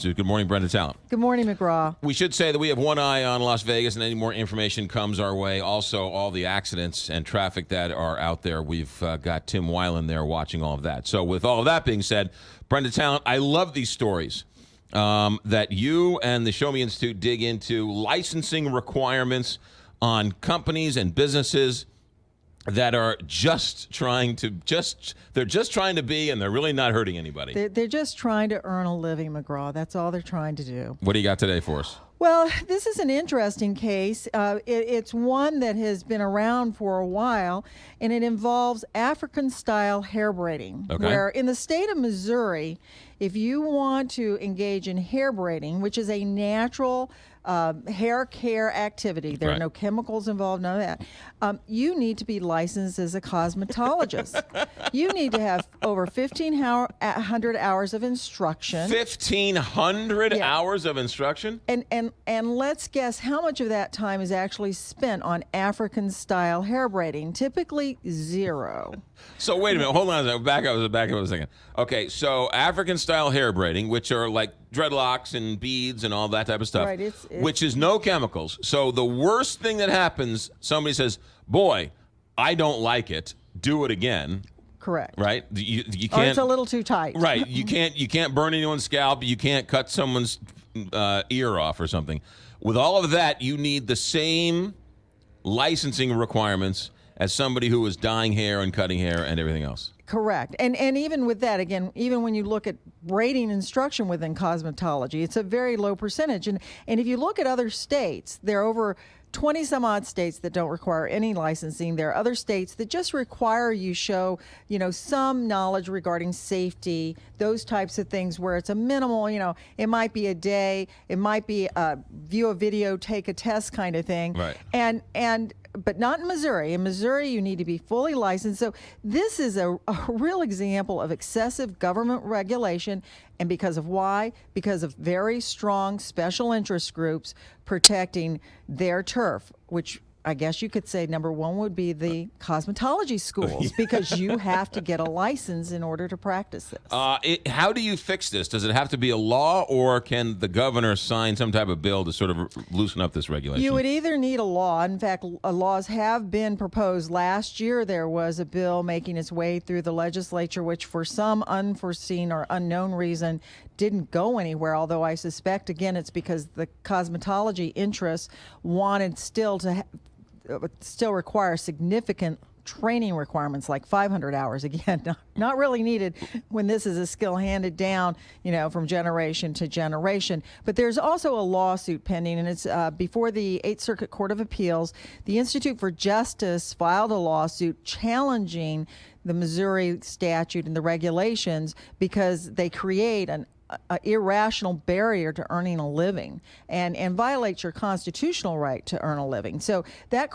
Institute. Good morning, Brenda Talent. Good morning, McGraw. We should say that we have one eye on Las Vegas, and any more information comes our way. Also, all the accidents and traffic that are out there. We've got Tim Weiland there watching all of that. So with all of that being said, Brenda Talent, I love these stories that you and the Show Me Institute dig into licensing requirements on companies and businesses that are just trying to be, and they're really not hurting anybody. They're just trying to earn a living, McGraw. That's all they're trying to do. What do you got today for us? Well, this is an interesting case. It's one that has been around for a while, and it involves African-style hair braiding, where in the state of Missouri, if you want to engage in hair braiding, which is a natural hair care activity, there are no chemicals involved, none of that, you need to be licensed as a cosmetologist. You need to have over 1,500 hours of instruction. 1,500 hours of instruction? And let's guess how much of that time is actually spent on African-style hair braiding. Typically 0. So wait a minute, hold on a second. Back up a second. Okay, so African-style hair braiding, which are like dreadlocks and beads and all that type of stuff, right, which is no chemicals. So the worst thing that happens, somebody says, boy, I don't like it, do it again. Correct. Right? You can't. Or it's a little too tight. Right. You can't burn anyone's scalp. You can't cut someone's ear off or something. With all of that, you need the same licensing requirements as somebody who is dyeing hair and cutting hair and everything else. Correct. And even with that, again, even when you look at braiding instruction within cosmetology, it's a very low percentage. And if you look at other states, there are over 20 some odd states that don't require any licensing. There are other states that just require you show, some knowledge regarding safety, those types of things where it's a minimal, it might be a day, it might be view a video, take a test kind of thing. Right. But not in Missouri. In Missouri, you need to be fully licensed. So this is a real example of excessive government regulation. And because of why? Because of very strong special interest groups protecting their turf, which I guess you could say number one would be the cosmetology schools, because you have to get a license in order to practice this. How do you fix this? Does it have to be a law, or can the governor sign some type of bill to sort of loosen up this regulation? You would either need a law. In fact, laws have been proposed. Last year, there was a bill making its way through the legislature, which for some unforeseen or unknown reason didn't go anywhere, although I suspect, again, it's because the cosmetology interests wanted still require significant training requirements, like 500 hours. Again, not really needed when this is a skill handed down, from generation to generation. But there's also a lawsuit pending, and it's before the 8th Circuit Court of Appeals. The Institute for Justice filed a lawsuit challenging the Missouri statute and the regulations because they create an irrational barrier to earning a living and violates your constitutional right to earn a living. So that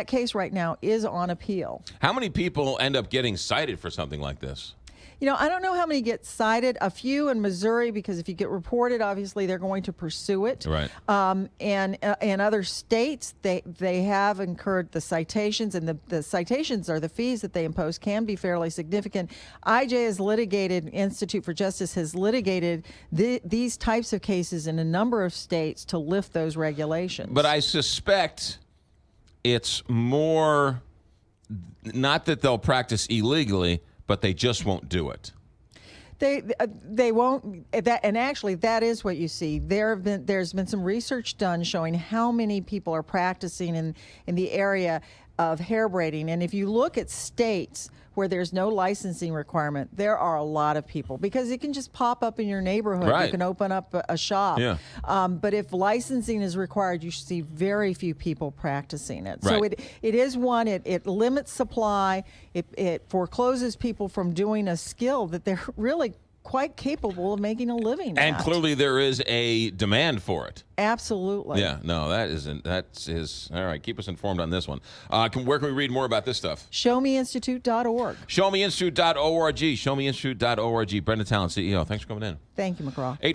case right now is on appeal. How many people end up getting cited for something like this? I don't know how many get cited. A few in Missouri, because if you get reported, obviously they're going to pursue it. Right. And in other states, they have incurred the citations, and the citations or the fees that they impose can be fairly significant. IJ has litigated, Institute for Justice has litigated these types of cases in a number of states to lift those regulations. But I suspect it's more, not that they'll practice illegally, but they just won't do it. They won't. And actually, that is what you see. There's been some research done showing how many people are practicing in the area of hair braiding. And if you look at states where there's no licensing requirement, there are a lot of people, because it can just pop up in your neighborhood. Right. You can open up a shop. Yeah. But if licensing is required, you see very few people practicing it. Right. So it is one, it limits supply, it forecloses people from doing a skill that they're really quite capable of making a living And at. clearly there is a demand for it. Absolutely. Yeah, no, that is all right. Keep us informed on this one. Where can we read more about this stuff? ShowMeInstitute.org. ShowMeInstitute.org. ShowMeInstitute.org. Brenda Talent, CEO. Thanks for coming in. Thank you, McGraw.